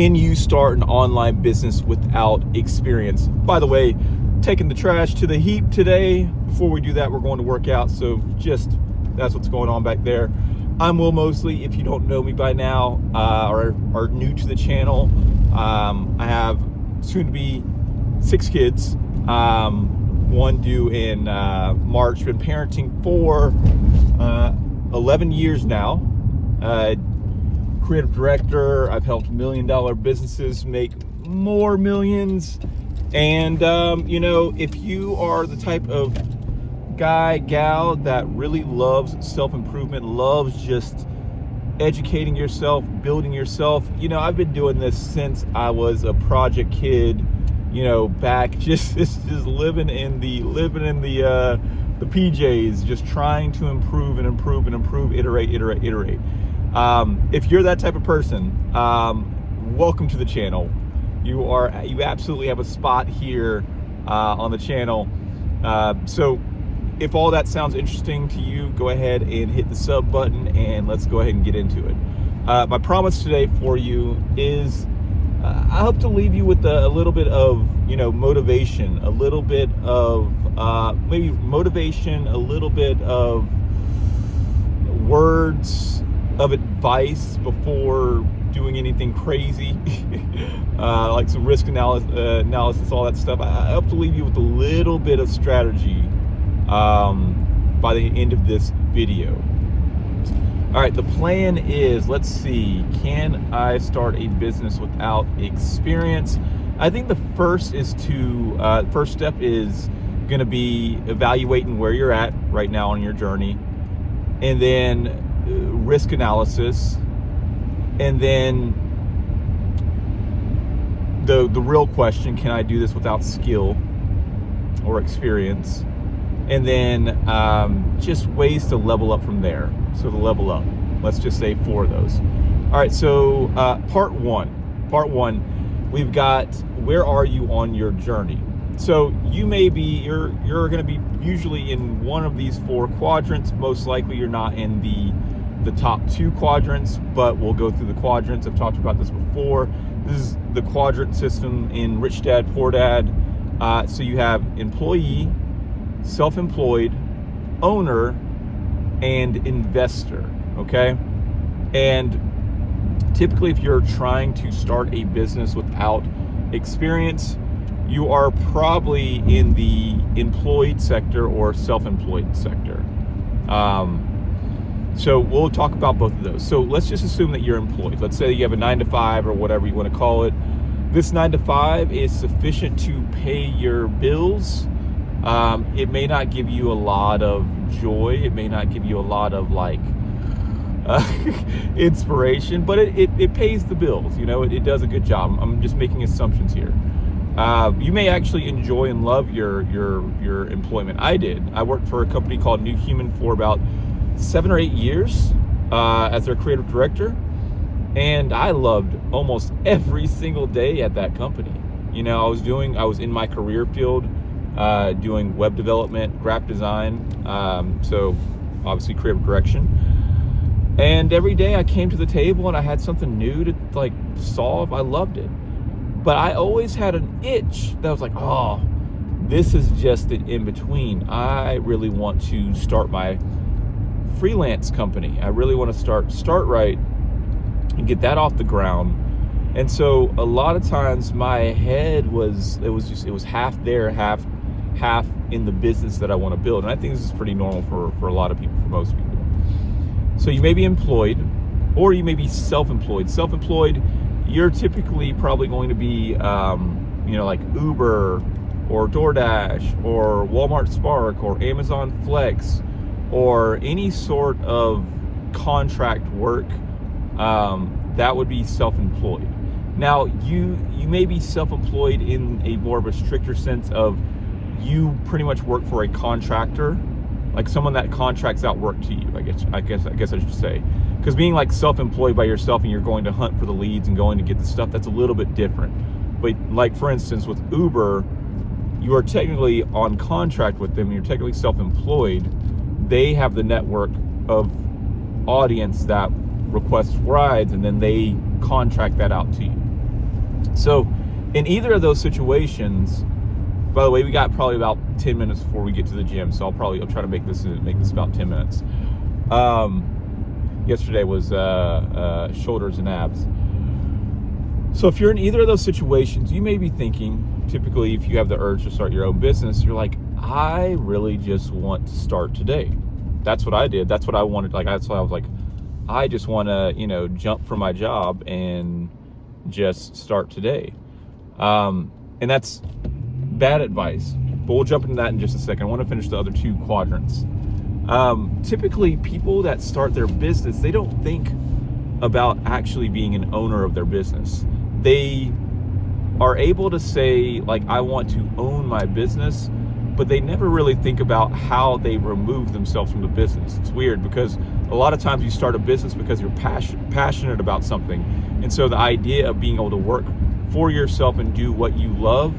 Can you start an online business without experience? By the way, taking the trash to the heap today. Before we do that, we're going to work out. So just, that's what's going on back there. I'm Will Mosley. If you don't know me by now, or are new to the channel, I have soon to be 6 kids. One due in March. Been parenting for 11 years now. Creative director. I've helped $1 million businesses make more millions. And you know, if you are the type of guy, gal that really loves self-improvement, loves just educating yourself, building yourself, you know, I've been doing this since I was a project kid, you know, back just living in the PJs, just trying to improve and improve and improve, iterate. If you're that type of person, welcome to the channel. You absolutely have a spot here on the channel. So if all that sounds interesting to you, go ahead and hit the sub button and let's go ahead and get into it. My promise today for you is I hope to leave you with a little bit of, you know, motivation, a little bit of maybe motivation, a little bit of words of advice before doing anything crazy, like some risk analysis, all that stuff. I hope to leave you with a little bit of strategy by the end of this video. All right, the plan is, let's see, can I start a business without experience? I think the first step is going to be evaluating where you're at right now on your journey, and then risk analysis, and then the real question, can I do this without skill or experience? And then just ways to level up from there. So to level up, let's just say 4 of those. All right, so part one, we've got, where are you on your journey? So you may be, you're gonna be usually in one of these 4 quadrants. Most likely you're not in the top 2 quadrants, but we'll go through the quadrants. I've talked about this before. This is the quadrant system in Rich Dad, Poor Dad. So you have employee, self-employed, owner, and investor, okay? And typically if you're trying to start a business without experience, you are probably in the employed sector or self-employed sector. So we'll talk about both of those. So let's just assume that you're employed. Let's say you have a 9-to-5 or whatever you want to call it. This 9-to-5 is sufficient to pay your bills. It may not give you a lot of joy. It may not give you a lot of like inspiration, but it pays the bills. You know, it does a good job. I'm just making assumptions here. You may actually enjoy and love your employment. I did. I worked for a company called New Human for about 7 or 8 years as their creative director, and I loved almost every single day at that company. You know, I was in my career field, doing web development, graphic design, so obviously creative direction. And every day I came to the table and I had something new to like solve. I loved it. But I always had an itch that was like, oh, this is just an in-between. I really want to start my freelance company. I really want to start right and get that off the ground. And so a lot of times my head was half there, half in the business that I want to build. And I think this is pretty normal for a lot of people, for most people. So you may be employed or you may be self-employed. Self-employed, you're typically probably going to be, you know, like Uber or DoorDash or Walmart Spark or Amazon Flex or any sort of contract work. That would be self-employed. Now, you may be self-employed in a more of a stricter sense of you pretty much work for a contractor, like someone that contracts out work to you, I guess I should say. Because being like self-employed by yourself and you're going to hunt for the leads and going to get the stuff, that's a little bit different. But like for instance with Uber, you are technically on contract with them, you're technically self-employed. They have the network of audience that requests rides and then they contract that out to you. So in either of those situations, by the way, we got probably about 10 minutes before we get to the gym, so I'll try to make this about 10 minutes. Yesterday was shoulders and abs. So if you're in either of those situations, you may be thinking, typically if you have the urge to start your own business, you're like, I really just want to start today. That's what I did. That's what I wanted. That's why I was like, I just want to, jump from my job and just start today. And that's bad advice, but we'll jump into that in just a second. I want to finish the other two quadrants. Typically people that start their business, they don't think about actually being an owner of their business. They are able to say, like, I want to own my business, but they never really think about how they remove themselves from the business. It's weird because a lot of times you start a business because you're passionate about something. And so the idea of being able to work for yourself and do what you love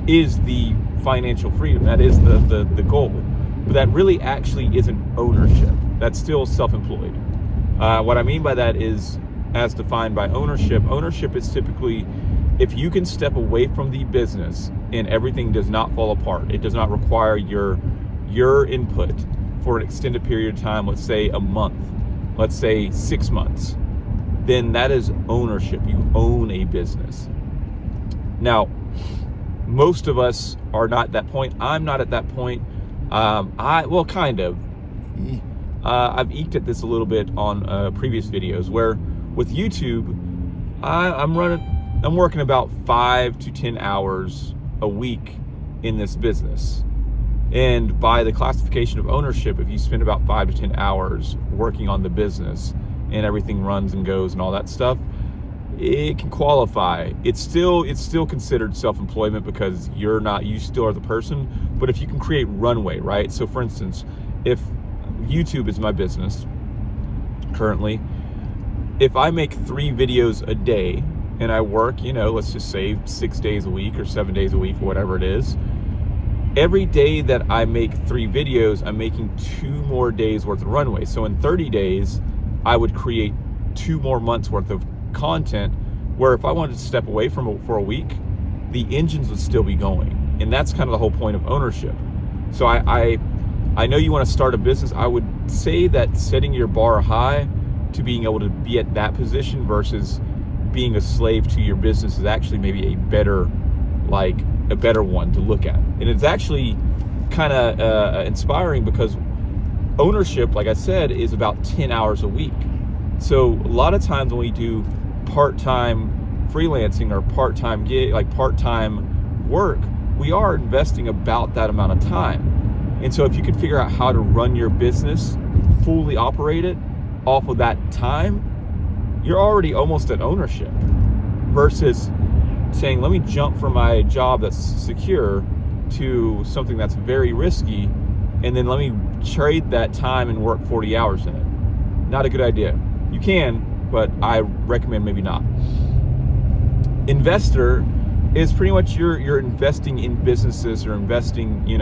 is the financial freedom. That is the goal. But that really actually isn't ownership. That's still self-employed. What I mean by that is, as defined by ownership is typically if you can step away from the business and everything does not fall apart, it does not require your input for an extended period of time, let's say a month, let's say 6 months, then that is ownership. You own a business. Now, most of us are not at that point. I'm not at that point. Kind of. I've eked at this a little bit on previous videos where with YouTube, I'm working about 5 to 10 hours a week in this business. And by the classification of ownership, if you spend about 5 to 10 hours working on the business and everything runs and goes and all that stuff, it can qualify. It's still considered self-employment because you still are the person. But if you can create runway, right? So for instance, if YouTube is my business currently, if I make 3 videos a day and I work, let's just say 6 days a week or 7 days a week or whatever it is, every day that I make 3 videos, I'm making 2 more days worth of runway. So in 30 days, I would create 2 more months worth of content, where if I wanted to step away for a week, the engines would still be going. And that's kind of the whole point of ownership. So I know you want to start a business. I would say that setting your bar high to being able to be at that position versus being a slave to your business is actually maybe a better one to look at. And it's actually kind of inspiring because ownership, like I said, is about 10 hours a week. So a lot of times when we do part-time freelancing or part-time gig, like part-time work, we are investing about that amount of time. And so if you can figure out how to run your business, fully operate it off of that time, you're already almost at ownership, versus saying, let me jump from my job that's secure to something that's very risky, and then let me trade that time and work 40 hours in it. Not a good idea. You can, but I recommend maybe not. Investor is pretty much you're investing in businesses, or investing, you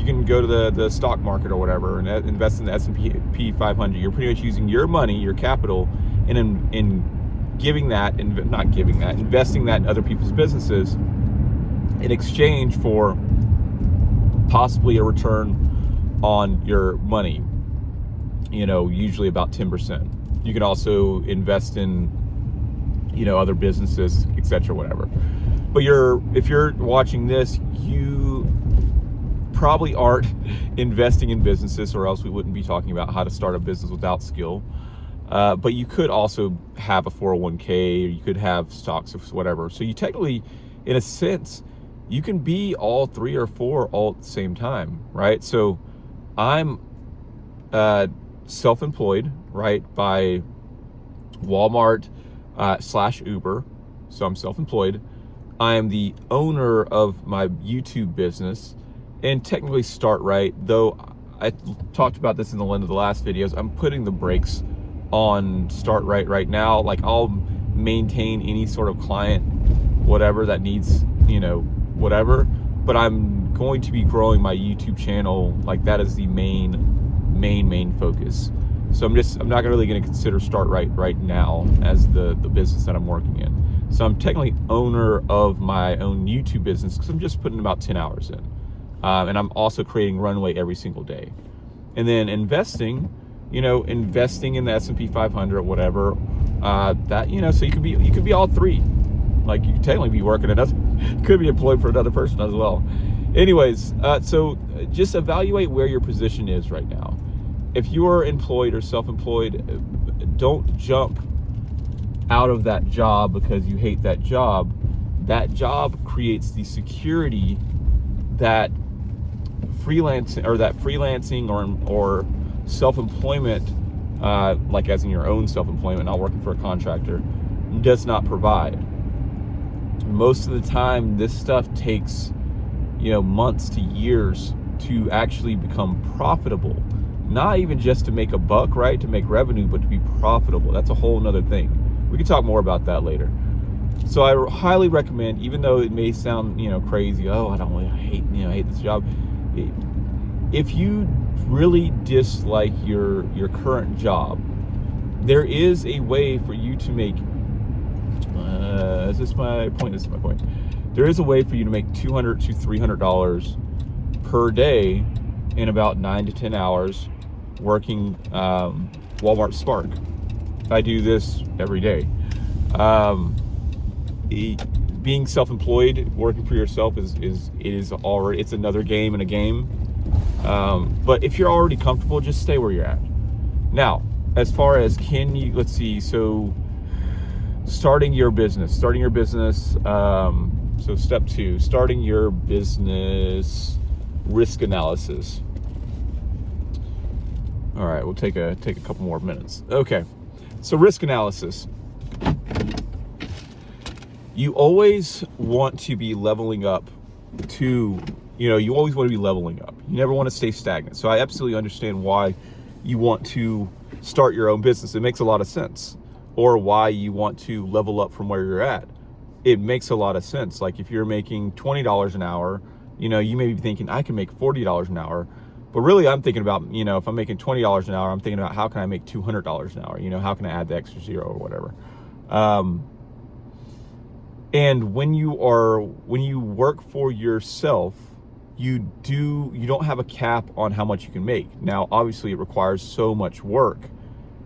can go to the stock market or whatever and invest in the S&P 500. You're pretty much using your money, your capital, and investing that in other people's businesses in exchange for possibly a return on your money, usually about 10%. You can also invest in, other businesses, etc., whatever. But if you're watching this, you probably aren't investing in businesses, or else we wouldn't be talking about how to start a business without skill. But you could also have a 401k, or you could have stocks or whatever. So you technically, in a sense, you can be all 3 or 4 all at the same time, right? So I'm self-employed, right, by Walmart / Uber. So I'm self-employed. I am the owner of my YouTube business, and technically StartRight, though I talked about this in the end of the last videos, I'm putting the brakes on StartRight right now. Like, I'll maintain any sort of client, whatever that needs, whatever, but I'm going to be growing my YouTube channel. Like, that is the main focus. So I'm not really going to consider StartRight right now as the business that I'm working in. So I'm technically owner of my own YouTube business because I'm just putting about 10 hours in. And I'm also creating runway every single day. And then investing in the S&P 500 or whatever, so you could be all three. Like you could technically be working another, could be employed for another person as well. Anyways, so just evaluate where your position is right now. If you are employed or self-employed, don't jump out of that job because you hate that job. That job creates the security that freelancing or self-employment, like as in your own self-employment, not working for a contractor, does not provide. Most of the time, this stuff takes, months to years to actually become profitable. Not even just to make a buck, right? To make revenue, but to be profitable. That's a whole nother thing. We can talk more about that later. So I highly recommend, even though it may sound, crazy, I hate this job. If you really dislike your current job, there is a way for you to make, is this my point? This is my point. There is a way for you to make $200 to $300 per day in about 9 to 10 hours working Walmart Spark. I do this every day. Being self-employed, working for yourself it's another game in a game. But if you're already comfortable, just stay where you're at. Now, as far as so starting your business. So step 2, starting your business, risk analysis. All right, we'll take a couple more minutes. Okay, so risk analysis. You always want to be leveling up you always want to be leveling up. You never want to stay stagnant. So I absolutely understand why you want to start your own business. It makes a lot of sense. Or why you want to level up from where you're at. It makes a lot of sense. Like if you're making $20 an hour, you may be thinking, I can make $40 an hour. But really, I'm thinking about, if I'm making $20 an hour, I'm thinking about how can I make $200 an hour? How can I add the extra zero or whatever? And when you work for yourself, you don't have a cap on how much you can make. Now, obviously, it requires so much work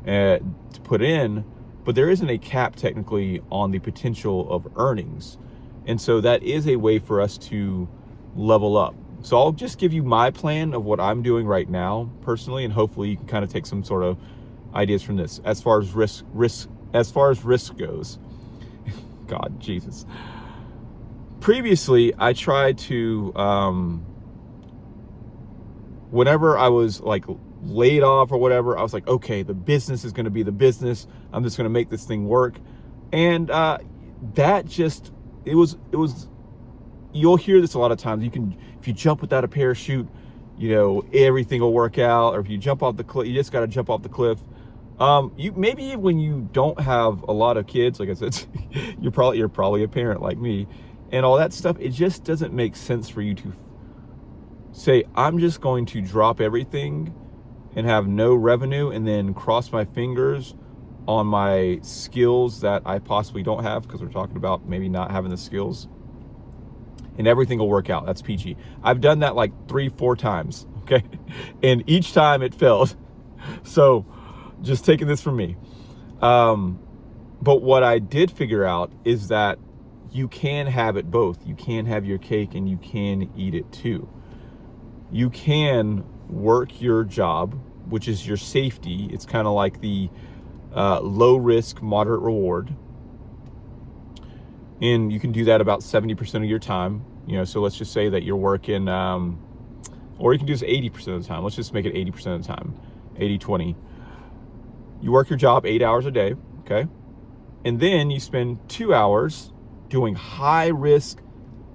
to put in, but there isn't a cap technically on the potential of earnings. And so that is a way for us to level up. So I'll just give you my plan of what I'm doing right now personally, and hopefully you can kind of take some sort of ideas from this as far as risk goes. God, Jesus. Previously, I tried to, whenever I was like laid off or whatever, I was like, okay, the business is going to be the business. I'm just going to make this thing work. And it was, you'll hear this a lot of times. If you jump without a parachute, everything will work out. Or if you jump off the cliff, you just got to jump off the cliff. Maybe when you don't have a lot of kids, like I said, you're probably a parent like me, and all that stuff. It just doesn't make sense for you to say, I'm just going to drop everything and have no revenue, and then cross my fingers on my skills that I possibly don't have, because we're talking about maybe not having the skills, and everything will work out. That's PG. I've done that like 3-4 times, okay? And each time it failed. So just taking this from me. But what I did figure out is that you can have it both. You can have your cake and you can eat it too. You can work your job, which is your safety. It's kind of like the low risk, moderate reward. And you can do that about 70% of your time. So let's just say that you're working, or you can do this 80% of the time. Let's just make it 80% of the time, 80-20. You work your job 8 hours a day, okay? And then you spend 2 hours doing high risk,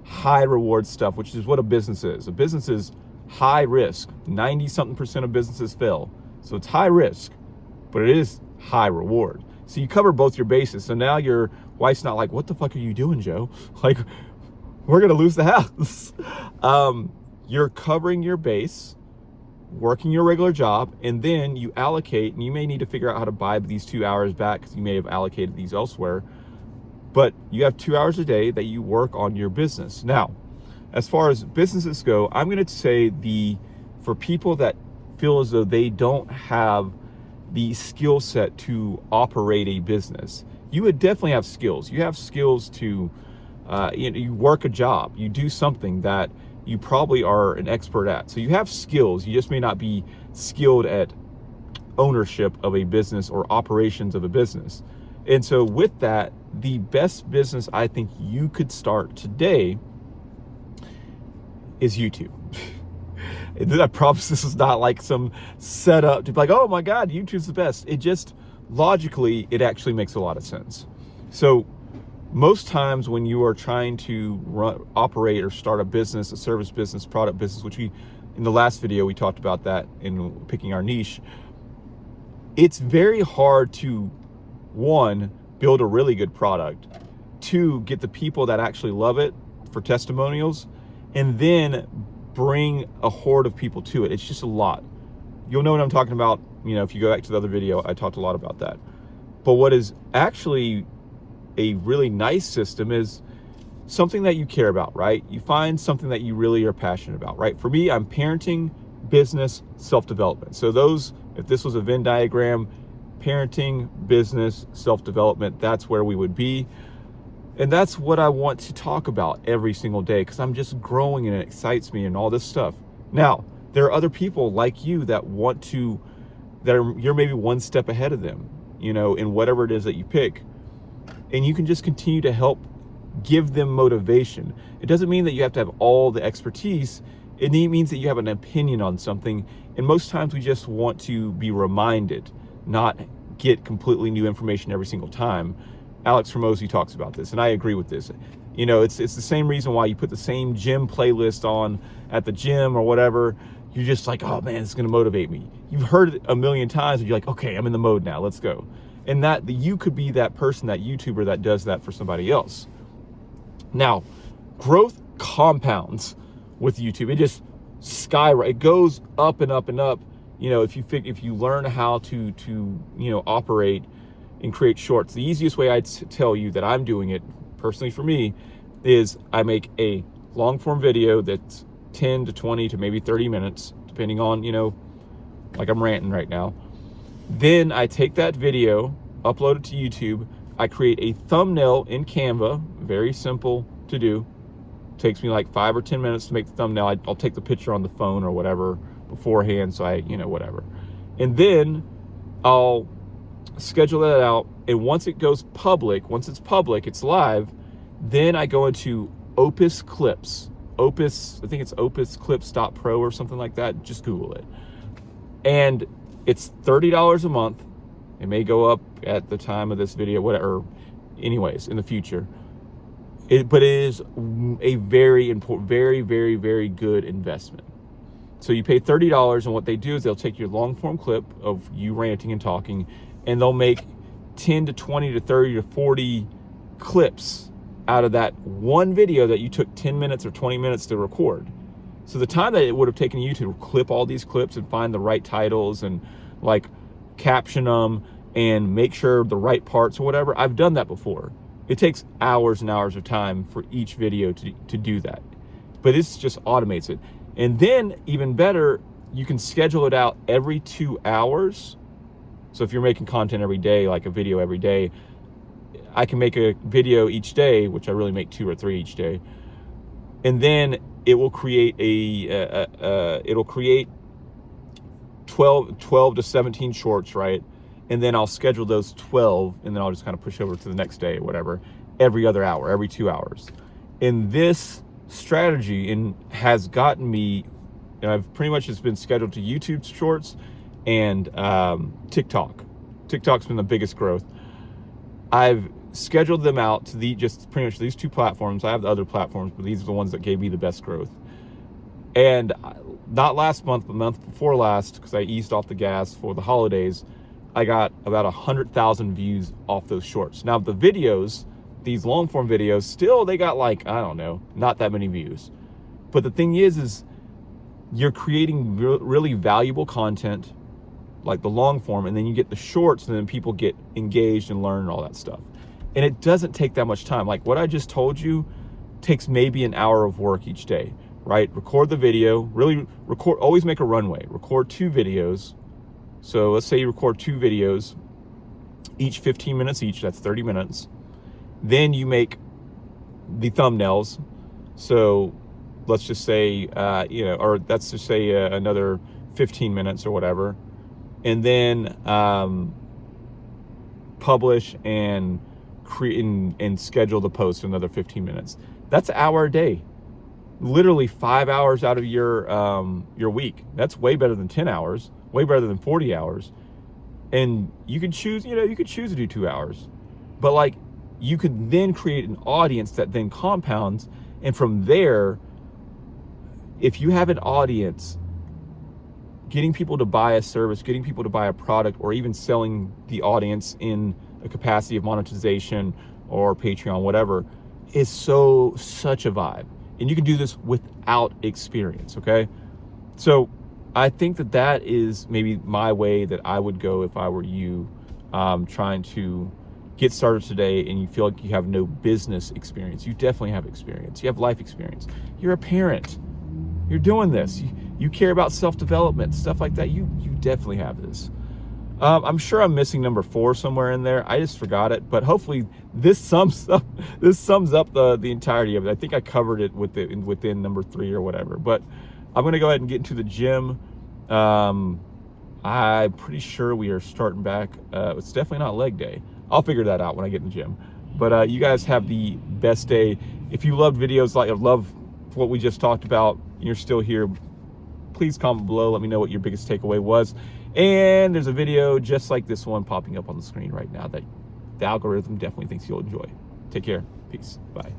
high reward stuff, which is what a business is. A business is high risk. 90-something% of businesses fail. So it's high risk, but it is high reward. So you cover both your bases. So now your wife's not like, what the fuck are you doing, Joe? Like, we're going to lose the house. You're covering your base, working your regular job, and then you allocate, and you may need to figure out how to buy these 2 hours back because you may have allocated these elsewhere. but you have 2 hours a day that you work on your business. Now, as far as businesses go, I'm going to say for people that feel as though they don't have the skill set to operate a business, you would definitely have skills. You have skills to, you work a job, you do something that you probably are an expert at. So you have skills. You just may not be skilled at ownership of a business or operations of a business. And so with that, the best business I think you could start today is YouTube. I promise this is not like some setup to be like, oh my God, YouTube's the best. It just, logically, it actually makes a lot of sense. So most times when you are trying to operate or start a business, a service business, product business, which in the last video, we talked about that in picking our niche, it's very hard to, one, build a really good product, two, get the people that actually love it for testimonials, and then bring a horde of people to it. It's just a lot. You'll know what I'm talking about. If you go back to the other video, I talked a lot about that. But what is actually a really nice system is something that you care about, right? You find something that you really are passionate about, right? For me, I'm parenting, business, self-development. So if this was a Venn diagram, parenting, business, self-development, that's where we would be. And that's what I want to talk about every single day, because I'm just growing and it excites me and all this stuff. Now, there are other people like you that you're maybe one step ahead of them, in whatever it is that you pick. And you can just continue to help give them motivation. It doesn't mean that you have to have all the expertise. It means that you have an opinion on something. And most times we just want to be reminded, not get completely new information every single time. Alex from Mosley talks about this, and I agree with this. It's the same reason why you put the same gym playlist on at the gym or whatever. You're just like, oh man, it's going to motivate me. You've heard it a million times, and you're like, okay, I'm in the mode now. Let's go. And that you could be that person, that YouTuber that does that for somebody else. Now, growth compounds with YouTube. It just skyrockets. It goes up and up and up. If you learn how to operate and create shorts. The easiest way I'd tell you that I'm doing it personally for me is I make a long form video that's 10 to 20 to maybe 30 minutes, depending on, like I'm ranting right now. Then I take that video, upload it to YouTube. I create a thumbnail in Canva, very simple to do. Takes me like 5 or 10 minutes to make the thumbnail. I'll take the picture on the phone or whatever beforehand, so whatever. And then I'll schedule that out, and once it's public, it's live, then I go into Opus Clips. I think it's opusclips.pro or something like that. Just Google it. And it's $30 a month. It may go up at the time of this video, whatever, anyways, in the future. But it is a very important, very, very, very good investment. So you pay $30, and what they do is they'll take your long form clip of you ranting and talking, and they'll make 10 to 20 to 30 to 40 clips out of that one video that you took 10 minutes or 20 minutes to record. So the time that it would have taken you to clip all these clips and find the right titles and like caption them and make sure the right parts or whatever, I've done that before. It takes hours and hours of time for each video to do that. But this just automates it. And then even better, you can schedule it out every 2 hours. So if you're making content every day, like a video every day, I can make a video each day, which I really make 2 or 3 each day. And then it will create it'll create 12 to 17 shorts, right? And then I'll schedule those 12, and then I'll just kind of push over to the next day or whatever, every other hour, every 2 hours. And this strategy has gotten me, I've pretty much just been scheduled to YouTube shorts and TikTok. TikTok's been the biggest growth. I've scheduled them out to just pretty much these 2 platforms. I have the other platforms, but these are the ones that gave me the best growth. And not last month, but the month before last, because I eased off the gas for the holidays, I got about 100,000 views off those shorts. Now the videos, these long form videos, still they got like, I don't know, not that many views. But the thing is you're creating really valuable content, like the long form, and then you get the shorts, and then people get engaged and learn and all that stuff. And it doesn't take that much time. Like what I just told you takes maybe an hour of work each day, right? Record the video, really record, always make a runway, record 2 videos. So let's say you record 2 videos, each 15 minutes each, that's 30 minutes. Then you make the thumbnails. So let's just say, or let's just say another 15 minutes or whatever. And then publish and create and schedule the post another 15 minutes. That's an hour a day, literally 5 hours out of your week. That's way better than 10 hours, way better than 40 hours. And you could choose, you could choose to do 2 hours, but like you could then create an audience that then compounds. And from there, if you have an audience, getting people to buy a service, getting people to buy a product, or even selling the audience in a capacity of monetization or Patreon, whatever, is such a vibe. And you can do this without experience, okay? So I think that is maybe my way that I would go if I were you, trying to get started today and you feel like you have no business experience. You definitely have experience. You have life experience. You're a parent. You're doing this. You care about self-development, stuff like that. You definitely have this. I'm sure I'm missing number 4 somewhere in there. I just forgot it, but hopefully this sums up the entirety of it. I think I covered it within number 3 or whatever. But I'm gonna go ahead and get into the gym. I'm pretty sure we are starting back. It's definitely not leg day. I'll figure that out when I get in the gym. But you guys have the best day. If you loved videos like love what we just talked about, you're still here, please comment below. Let me know what your biggest takeaway was. And there's a video just like this one popping up on the screen right now that the algorithm definitely thinks you'll enjoy. Take care. Peace. Bye.